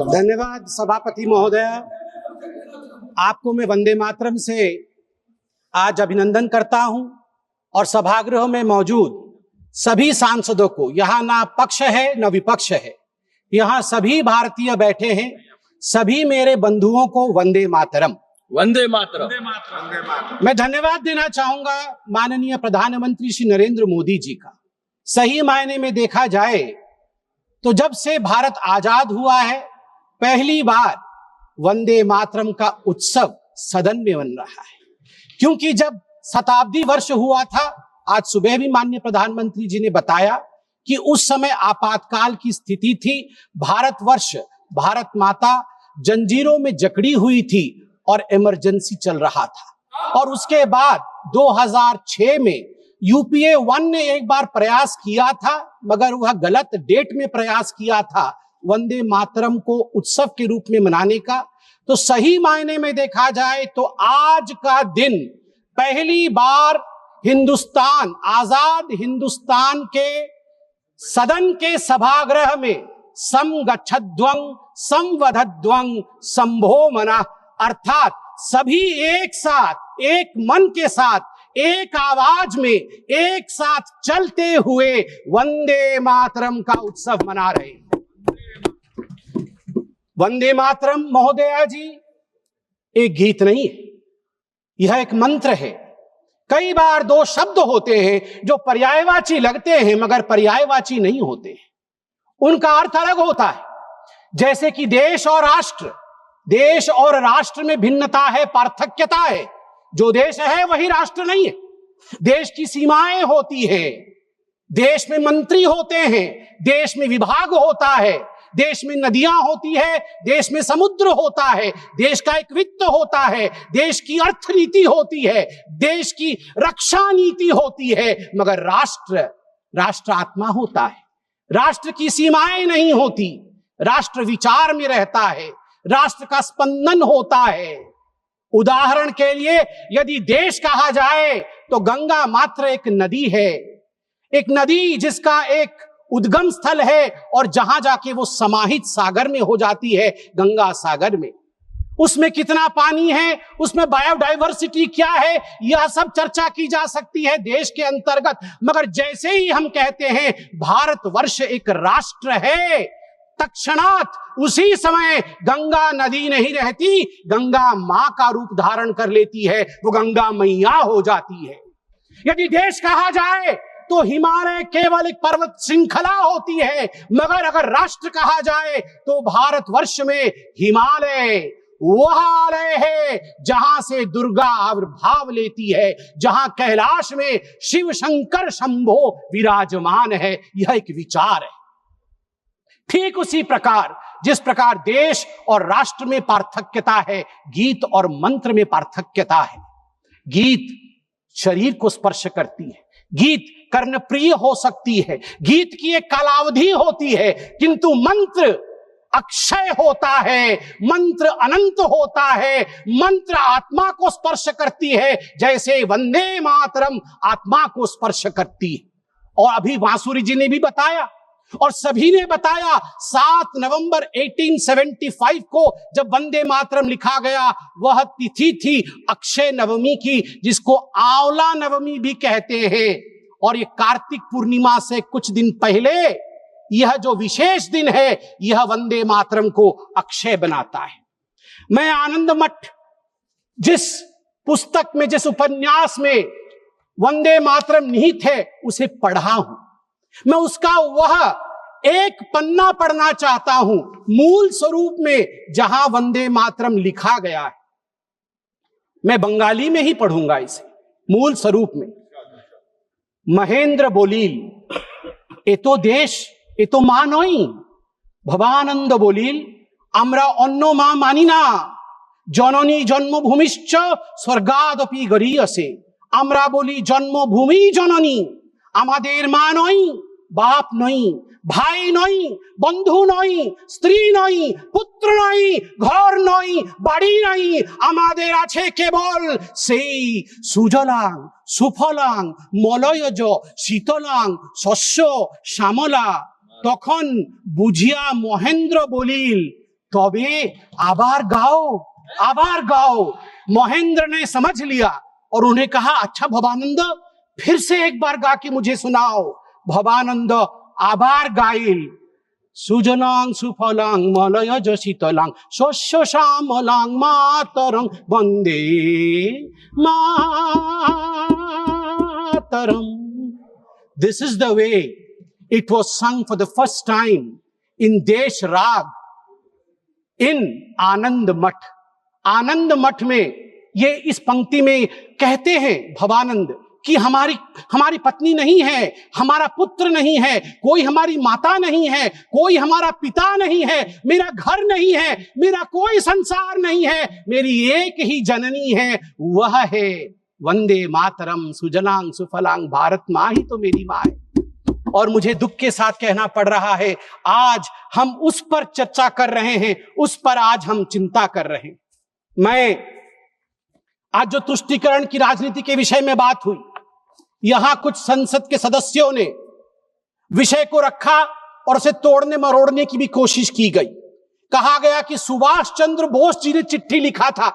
धन्यवाद सभापति महोदय। आपको मैं वंदे मातरम से आज अभिनंदन करता हूं और सभागृह में मौजूद सभी सांसदों को, यहाँ ना पक्ष है न विपक्ष है, यहाँ सभी भारतीय बैठे हैं, सभी मेरे बंधुओं को वंदे मातरम। वंदे मातरम। मैं धन्यवाद देना चाहूंगा माननीय प्रधानमंत्री श्री नरेंद्र मोदी जी का। सही मायने में देखा जाए तो जब से भारत आजाद हुआ है, पहली बार वंदे मातरम का उत्सव सदन में बन रहा है। क्योंकि जब शताब्दी वर्ष हुआ था, आज सुबह भी माननीय प्रधानमंत्री जी ने बताया कि उस समय आपातकाल की स्थिति थी, भारतवर्ष, भारत माता जंजीरों में जकड़ी हुई थी और इमरजेंसी चल रहा था। और उसके बाद 2006 में यूपीए 1 ने एक बार प्रयास किया था, मगर वह गलत डेट में प्रयास किया था वंदे मातरम को उत्सव के रूप में मनाने का। तो सही मायने में देखा जाए तो आज का दिन पहली बार हिंदुस्तान, आजाद हिंदुस्तान के सदन के सभागृह में समगच्छध्वं संवदध्वं संभो मना, अर्थात सभी एक साथ, एक मन के साथ, एक आवाज में एक साथ चलते हुए वंदे मातरम का उत्सव मना रहे हैं। वंदे मातरम महोदया जी एक गीत नहीं है, यह एक मंत्र है। कई बार दो शब्द होते हैं जो पर्यायवाची लगते हैं मगर पर्यायवाची नहीं होते हैं, उनका अर्थ अलग होता है। जैसे कि देश और राष्ट्र, देश और राष्ट्र में भिन्नता है, पार्थक्यता है। जो देश है वही राष्ट्र नहीं है। देश की सीमाएं होती है, देश में मंत्री होते हैं, देश में विभाग होता है, देश में नदियां होती है, देश में समुद्र होता है, देश का एक वित्त होता है, देश की अर्थनीति होती है, देश की रक्षा नीति होती है, मगर राष्ट्र, राष्ट्र आत्मा होता है। राष्ट्र की सीमाएं नहीं होती, राष्ट्र विचार में रहता है, राष्ट्र का स्पंदन होता है। उदाहरण के लिए यदि देश कहा जाए तो गंगा मात्र एक नदी है, एक नदी जिसका एक उद्गम स्थल है और जहां जाके वो समाहित सागर में हो जाती है, गंगा सागर में। उसमें कितना पानी है, उसमें बायोडाइवर्सिटी क्या है, यह सब चर्चा की जा सकती है देश के अंतर्गत। मगर जैसे ही हम कहते हैं भारतवर्ष एक राष्ट्र है, तत्क्षणात उसी समय गंगा नदी नहीं रहती, गंगा मां का रूप धारण कर लेती है, वो गंगा मैया हो जाती है। यदि देश कहा जाए तो हिमालय केवल एक पर्वत श्रृंखला होती है, मगर अगर राष्ट्र कहा जाए तो भारतवर्ष में हिमालय वह आलय है जहां से दुर्गा आविर्भाव लेती है, जहां कैलाश में शिव शंकर शंभो विराजमान है। यह एक विचार है। ठीक उसी प्रकार जिस प्रकार देश और राष्ट्र में पार्थक्यता है, गीत और मंत्र में पार्थक्यता है। गीत शरीर को स्पर्श करती है, गीत कर्णप्रिय हो सकती है, गीत की एक कालावधि होती है, किंतु मंत्र अक्षय होता है, मंत्र अनंत होता है, मंत्र आत्मा को स्पर्श करती है, जैसे वंदे मातरम आत्मा को स्पर्श करती है। और अभी बांसुरी जी ने भी बताया और सभी ने बताया, 7 नवंबर 1875 को जब वंदे मातरम लिखा गया, वह तिथि थी अक्षय नवमी की, जिसको आंवला नवमी भी कहते हैं। और ये कार्तिक पूर्णिमा से कुछ दिन पहले यह जो विशेष दिन है, यह वंदे मातरम को अक्षय बनाता है। मैं आनंद मठ जिस पुस्तक में, जिस उपन्यास में वंदे मातरम निहित है, उसे पढ़ा हूं। मैं उसका वह एक पन्ना पढ़ना चाहता हूं मूल स्वरूप में, जहां वंदे मातरम लिखा गया है। मैं बंगाली में ही पढ़ूंगा इसे मूल स्वरूप में। महेंद्र बोलिल, ए तो देश, ए तो मा नई। भवानंद बोलिल, आमरा अन्य मा मानी ना, जननी जन्मभूमिश्च स्वर्गादपि गरीयसे। आमरा बोली जन्मभूमि जननी, आमादेर मा नई, बाप नई, भाई नई, बंधु नई, स्त्री नई, पुत्र नई, घर नई, बाड़ी नई, आमादेर आछे केवल सेई सुजलां सुफलां मलयज शीतलां शस्य श्यामला। তখন বুঝিয়া মহেন্দ্র বলিল তবে আবার গাओ, आबार गाओ। महेंद्र ने समझ लिया और उन्हें कहा अच्छा भवानंद फिर से एक बार गा के मुझे सुनाओ। भवानंद आबार गाइल सुजलां सुफलां मलयज शीतलां शस्य श्यामलां मातरं Vande Mataram. This is the way it was sung for the first time in Desh Rag in आनंद मठ। आनंद मठ में ये इस पंक्ति में कहते हैं भवानंद कि हमारी पत्नी नहीं है, हमारा पुत्र नहीं है, कोई हमारी माता नहीं है, कोई हमारा पिता नहीं है, मेरा घर नहीं है, मेरा कोई संसार नहीं है, मेरी एक ही जननी है, वह है वंदे मातरम सुजलां सुफलां। भारत माँ ही तो मेरी माँ है। और मुझे दुख के साथ कहना पड़ रहा है आज हम उस पर चर्चा कर रहे हैं, उस पर आज हम चिंता कर रहे हैं। मैं आज जो तुष्टीकरण की राजनीति के विषय में बात हुई, यहां कुछ संसद के सदस्यों ने विषय को रखा और उसे तोड़ने मरोड़ने की भी कोशिश की गई। कहा गया कि सुभाष चंद्र बोस जी ने चिट्ठी लिखा था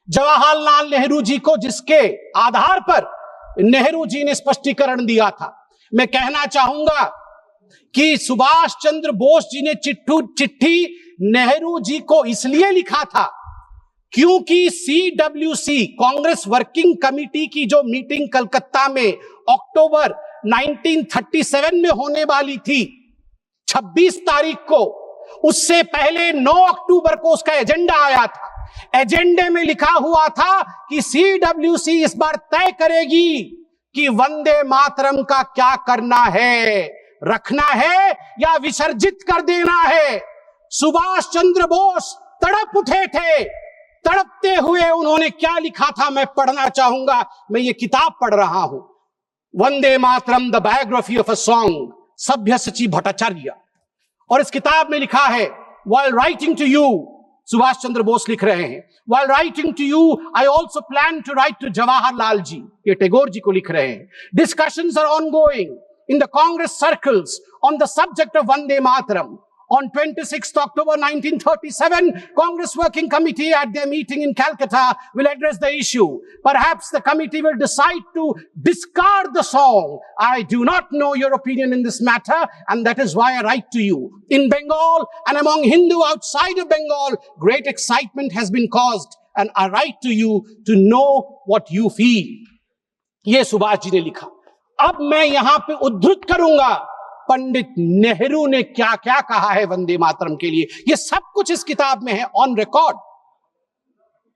जवाहरलाल नेहरू जी को, जिसके आधार पर नेहरू जी ने स्पष्टीकरण दिया था। मैं कहना चाहूंगा कि सुभाष चंद्र बोस जी ने चिट्ठी नेहरू जी को इसलिए लिखा था क्योंकि CWC कांग्रेस वर्किंग कमेटी की जो मीटिंग कलकत्ता में अक्टूबर 1937 में होने वाली थी 26 तारीख को, उससे पहले 9 अक्टूबर को उसका एजेंडा आया था। एजेंडे में लिखा हुआ था कि CWC इस बार तय करेगी कि वंदे मातरम का क्या करना है, रखना है या विसर्जित कर देना है। सुभाष चंद्र बोस तड़प उठे थे। तड़पते हुए उन्होंने क्या लिखा था मैं पढ़ना चाहूंगा। मैं ये किताब पढ़ रहा हूं, Vande Mataram the biography of a song, सभ्यसाची भट्टाचार्य। और इस किताब में लिखा है while writing to you, Subhash Chandra Bose लिख रहे हैं, while writing to you I also plan to write to Jawaharlal ji. ये टैगोर जी को लिख रहे हैं। Discussions are ongoing in the Congress circles on the subject of Vande Mataram. On 26th October 1937, Congress Working Committee at their meeting in Calcutta will address the issue. Perhaps the committee will decide to discard the song. I do not know your opinion in this matter, and that is why I write to you. In Bengal and among Hindu outside of Bengal, great excitement has been caused, and I write to you to know what you feel. ये सुभाष जी ने लिखा। अब मैं यहां पे उद्धृत करूंगा पंडित नेहरू ने क्या क्या कहा है वंदे मातरम के लिए। यह सब कुछ इस किताब में है, ऑन रिकॉर्ड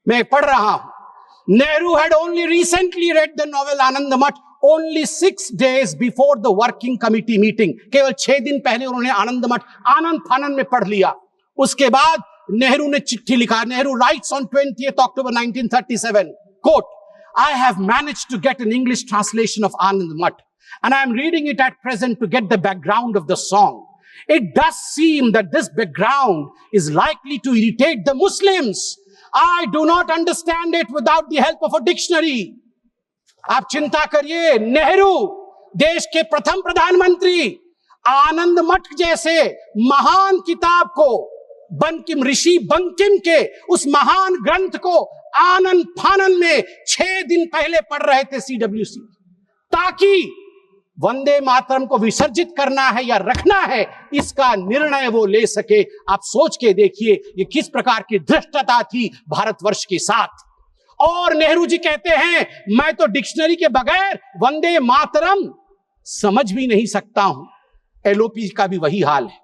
मैं पढ़ रहा हूं। Nehru had only recently read the novel Anand Math only 6 days before the working committee meeting. केवल 6 दिन पहले उन्होंने आनंद मठ आनंद फानन में पढ़ लिया। उसके बाद नेहरू ने चिट्ठी लिखा। Nehru rights on 20th October 1937, quote, I have managed to get an English translation of Anand Math, and I am reading it at present to get the background of the song. It does seem that this background is likely to irritate the Muslims. I do not understand it without the help of a dictionary. आप चिंता करिए, नेहरू देश के प्रथम प्रधानमंत्री आनंद मठ जैसे महान किताब को, बंकिम ऋषि बंकिम के उस महान ग्रंथ को आनंद फानन में 6 दिन पहले पढ़ रहे थे CWC, ताकि वंदे मातरम को विसर्जित करना है या रखना है इसका निर्णय वो ले सके। आप सोच के देखिए ये किस प्रकार की धृष्टता थी भारतवर्ष के साथ। और नेहरू जी कहते हैं मैं तो डिक्शनरी के बगैर वंदे मातरम समझ भी नहीं सकता हूं। LOP का भी वही हाल है,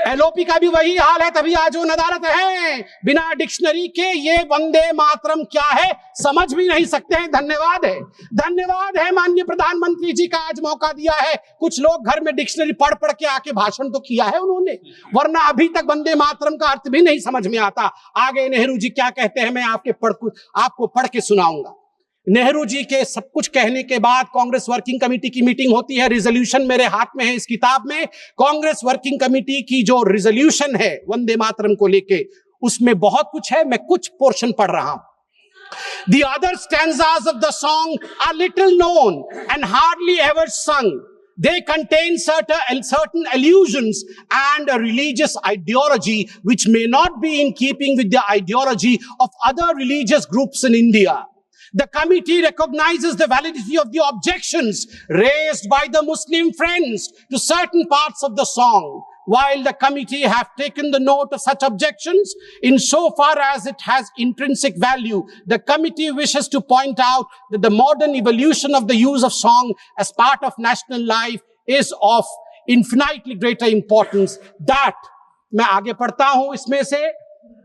LOP का भी वही हाल है, तभी आज वो अदालत है। बिना डिक्शनरी के ये वंदे मातरम क्या है समझ भी नहीं सकते हैं। धन्यवाद है, धन्यवाद है माननीय प्रधानमंत्री जी का आज मौका दिया है। कुछ लोग घर में डिक्शनरी पढ़ पढ़ के आके भाषण तो किया है उन्होंने, वरना अभी तक वंदे मातरम का अर्थ भी नहीं समझ में आता। आगे नेहरू जी क्या कहते हैं मैं आपको पढ़ के सुनाऊंगा। नेहरू जी के सब कुछ कहने के बाद कांग्रेस वर्किंग कमेटी की मीटिंग होती है। रिजोल्यूशन मेरे हाथ में है इस किताब में। कांग्रेस वर्किंग कमेटी की जो रिजोल्यूशन है वंदे मातरम को लेके, उसमें बहुत कुछ है, मैं कुछ पोर्शन पढ़ रहा हूं। The other stanzas of the song are little known and hardly ever sung. They contain certain allusions and a religious ideology which may not be in keeping with the ideology of other religious groups in India. The committee recognizes the validity of the objections raised by the Muslim friends to certain parts of the song. While the committee have taken the note of such objections, insofar as it has intrinsic value, the committee wishes to point out that the modern evolution of the use of song as part of national life is of infinitely greater importance. That, मैं आगे पढ़ता हूं इसमें से,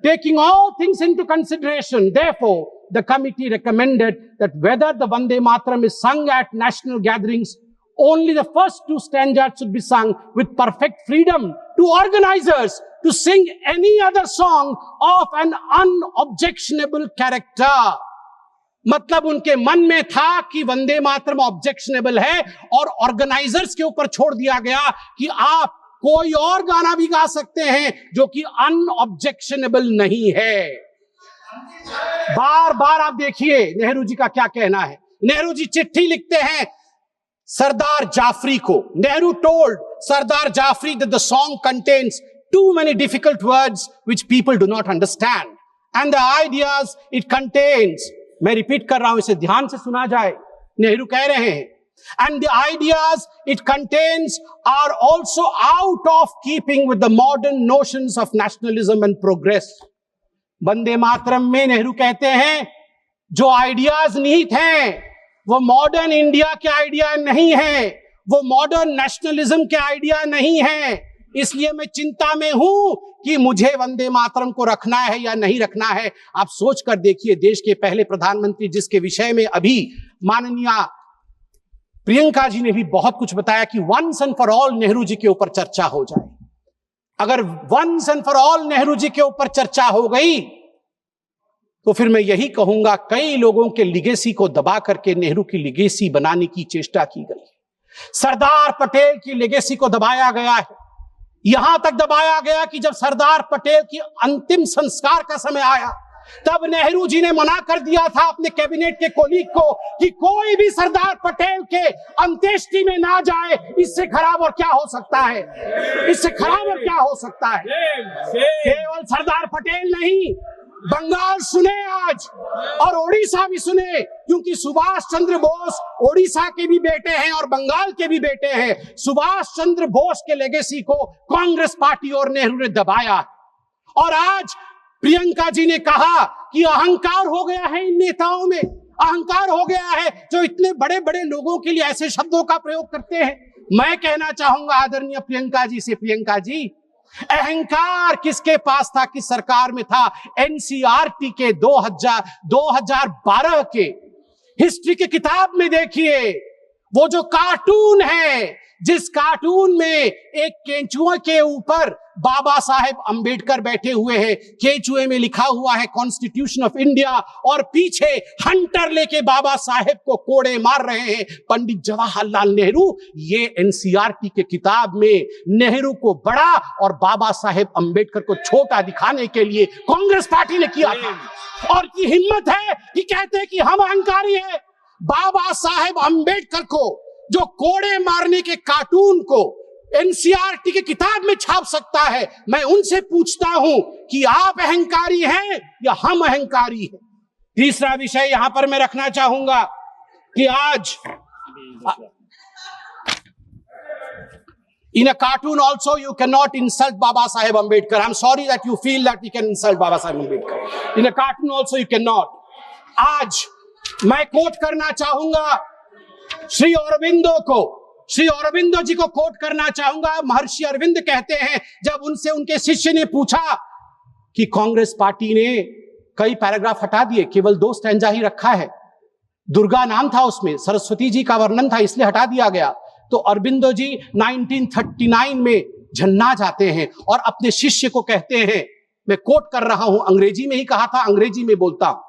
taking all things into consideration, therefore, the committee recommended that whether the Vande Mataram is sung at national gatherings, only the first two stanzas should be sung with perfect freedom to organizers to sing any other song of an unobjectionable character. मतलब उनके मन में था कि Vande Mataram objectionable है और organisers के ऊपर छोड़ दिया गया कि आप कोई और गाना भी गा सकते हैं जो कि अनऑब्जेक्शनेबल नहीं है। बार बार आप देखिए नेहरू जी का क्या कहना है। नेहरू जी चिट्ठी लिखते हैं सरदार जाफरी को। Nehru told Sardar Jafri that the song contains too many difficult words which people do not understand, and the ideas it contains, मैं रिपीट कर रहा हूं, इसे ध्यान से सुना जाए, नेहरू कह रहे हैं, and the ideas it contains are also out of keeping with the modern notions of nationalism and progress. Vande Mataram में नेहरू कहते हैं जो आइडियाज निहित हैं वो मॉडर्न इंडिया के आइडिया नहीं है, वो मॉडर्न नेशनलिज्म के आइडिया नहीं है। इसलिए मैं चिंता में हूं कि मुझे वंदे मातरम को रखना है या नहीं रखना है। आप सोच कर देखिए, देश के पहले प्रधानमंत्री जिसके विषय में अभी माननीय प्रियंका जी ने भी बहुत कुछ बताया कि once and for all Nehru ji के ऊपर चर्चा हो जाए। अगर once and for all Nehru ji के ऊपर चर्चा हो गई तो फिर मैं यही कहूंगा कई लोगों के लिगेसी को दबा करके नेहरू की लिगेसी बनाने की चेष्टा की गई। सरदार पटेल की लिगेसी को दबाया गया है, यहां तक दबाया गया कि जब सरदार पटेल की अंतिम संस्कार का समय आया तब नेहरू जी ने मना कर दिया था अपने कैबिनेट के कोलीग को कि कोई भी सरदार पटेल के अंत्येष्टि में ना जाए। इससे खराब और क्या हो सकता है, इससे खराब और क्या हो सकता है। केवल सरदार पटेल नहीं, बंगाल सुने आज और ओडिशा भी सुने, क्योंकि सुभाष चंद्र बोस ओडिशा के भी बेटे हैं और बंगाल के भी बेटे हैं। सुभाष चंद्र बोस के लेगेसी को कांग्रेस पार्टी और नेहरू ने दबाया और आज प्रियंका जी ने कहा कि अहंकार हो गया है इन नेताओं में, अहंकार हो गया है जो इतने बड़े बड़े लोगों के लिए ऐसे शब्दों का प्रयोग करते हैं। मैं कहना चाहूंगा आदरणीय प्रियंका जी से, प्रियंका जी, अहंकार किसके पास था, किस सरकार में था? एनसीईआरटी के 2012 के हिस्ट्री की किताब में देखिए, वो जो कार्टून है, जिस कार्टून में एक केंचुए के ऊपर बाबा साहेब अंबेडकर बैठे हुए हैं, केंचुए में लिखा हुआ है कॉन्स्टिट्यूशन ऑफ इंडिया और पीछे हंटर लेके बाबा साहेब को कोड़े मार रहे हैं पंडित जवाहरलाल नेहरू। ये एनसीईआरटी के किताब में नेहरू को बड़ा और बाबा साहेब अंबेडकर को छोटा दिखाने के लिए कांग्रेस पार्टी ने किया था। और की हिम्मत है कि कहते हैं कि हम अहंकारी हैं। बाबा साहेब अंबेडकर को जो कोड़े मारने के कार्टून को एनसीईआरटी की किताब में छाप सकता है, मैं उनसे पूछता हूं कि आप अहंकारी हैं या हम अहंकारी हैं। तीसरा विषय यहां पर मैं रखना चाहूंगा कि आज in a cartoon also you cannot insult Baba Saheb Ambedkar. I'm sorry that you feel that you can insult Baba Saheb Ambedkar. In a cartoon also you cannot. आज मैं कोट करना चाहूंगा श्री अरविंदो को, श्री अरविंदो जी को कोट करना चाहूंगा। महर्षि अरविंद कहते हैं, जब उनसे उनके शिष्य ने पूछा कि कांग्रेस पार्टी ने कई पैराग्राफ हटा दिए, केवल 2 स्टैंजा ही रखा है, दुर्गा नाम था उसमें, सरस्वती जी का वर्णन था इसलिए हटा दिया गया, तो अरविंदो जी 1939 में झन्ना जाते हैं और अपने शिष्य को कहते हैं, मैं कोट कर रहा हूं, अंग्रेजी में ही कहा था, अंग्रेजी में बोलता हूं।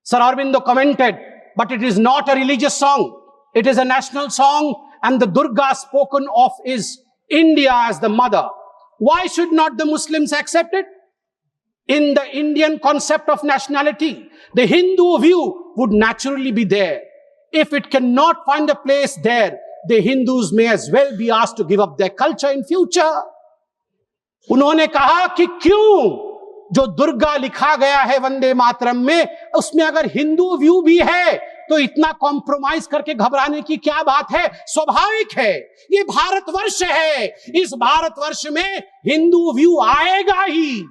Sir Aurobindo commented, but it is not a religious song, it is a national song and the Durga spoken of is India as the mother. Why should not the Muslims accept it? In the Indian concept of nationality, the Hindu view would naturally be there. If it cannot find a place there, the Hindus may as well be asked to give up their culture in future. उन्होंने कहा कि क्यों जो दुर्गा लिखा गया है वंदे मातरम में, उसमें अगर हिंदू व्यू भी है तो इतना कॉम्प्रोमाइज करके घबराने की क्या बात है? स्वाभाविक है, ये भारतवर्ष है, इस भारतवर्ष में हिंदू व्यू आएगा ही,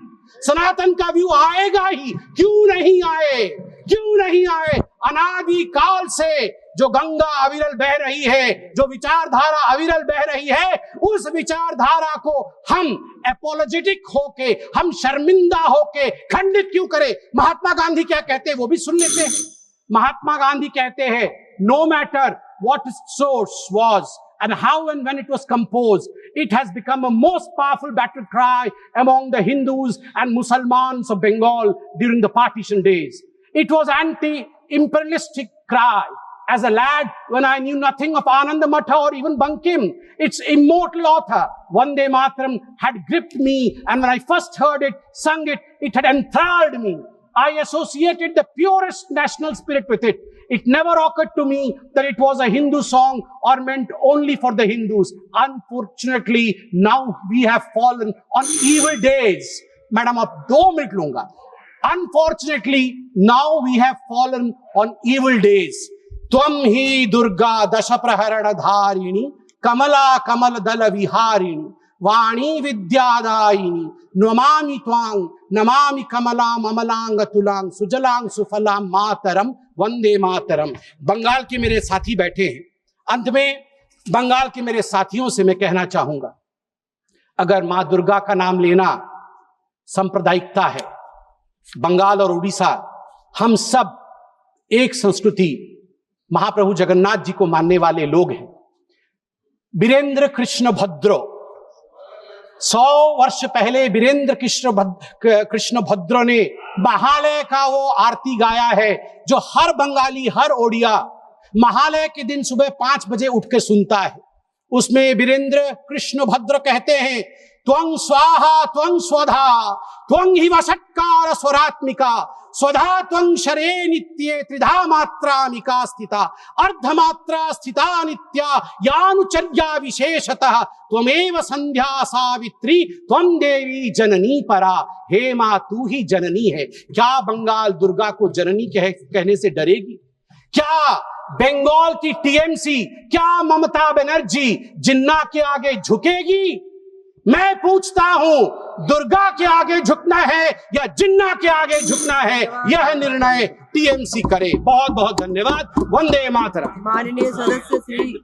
सनातन का व्यू आएगा ही। क्यों नहीं आए? क्यों नहीं आए? अनादि काल से जो गंगा अविरल बह रही है, जो विचारधारा अविरल बह रही है, उस विचारधारा को हम एपोलोजेटिक होके, हम शर्मिंदा होके खंडित क्यों करें? महात्मा गांधी क्या कहते हैं वो भी सुन लेते हैं। महात्मा गांधी कहते हैं, no matter what its source was and how and when it was composed, it has become a most powerful battle cry among the Hindus and Muslims of Bengal during the partition days. It was anti-imperialistic cry. As a lad, when I knew nothing of Ananda Matha or even Bankim, its immortal author, Vande Mataram, had gripped me, and when I first heard it, sung it, it had enthralled me. I associated the purest national spirit with it. It never occurred to me that it was a Hindu song or meant only for the Hindus. Unfortunately, now we have fallen on evil days. Madam, ab 2 minute lunga. Unfortunately, now we have fallen on evil days. त्वं ही दुर्गा दश प्रहरण धारिणी कमला कमल दल विहारिणी वाणी विद्यादायिनी नमामि त्वां नमामि कमलां अमलांग तुलांग सुजलांग सुफलां मातरम वंदे मातरम। बंगाल के मेरे साथी बैठे हैं। अंत में बंगाल के मेरे साथियों से मैं कहना चाहूंगा, अगर मां दुर्गा का नाम लेना सांप्रदायिकता है, बंगाल और उड़ीसा हम सब एक संस्कृति, महाप्रभु जगन्नाथ जी को मानने वाले लोग हैं। बीरेंद्र कृष्ण भद्रो 100 वर्ष पहले बीरेंद्र कृष्ण भद्रो ने महालय का वो आरती गाया है जो हर बंगाली, हर ओडिया महालय के दिन सुबह 5 बजे उठ के सुनता है। उसमें बीरेंद्र कृष्ण भद्र कहते हैं, त्वं स्वाहा त्वं स्वधा त्वं ही वषट्कार स्वरात्मिका स्वधा त्वं शरे नित्ये त्रिधा मात्रामिका स्थिता अर्धमात्रा स्थिता नित्या यानुचर्या विशेषतः त्वमेव संध्या सावित्री त्वं देवी जननी परा। हे मां, तू ही जननी है। क्या बंगाल दुर्गा को जननी कहने से डरेगी? क्या बंगाल की टीएमसी, क्या ममता बनर्जी जिन्ना के आगे झुकेगी? मैं पूछता हूं, दुर्गा के आगे झुकना है या जिन्ना के आगे झुकना है, यह निर्णय टीएमसी करे। बहुत बहुत धन्यवाद। वंदे मातरम। माननीय सदस्य श्री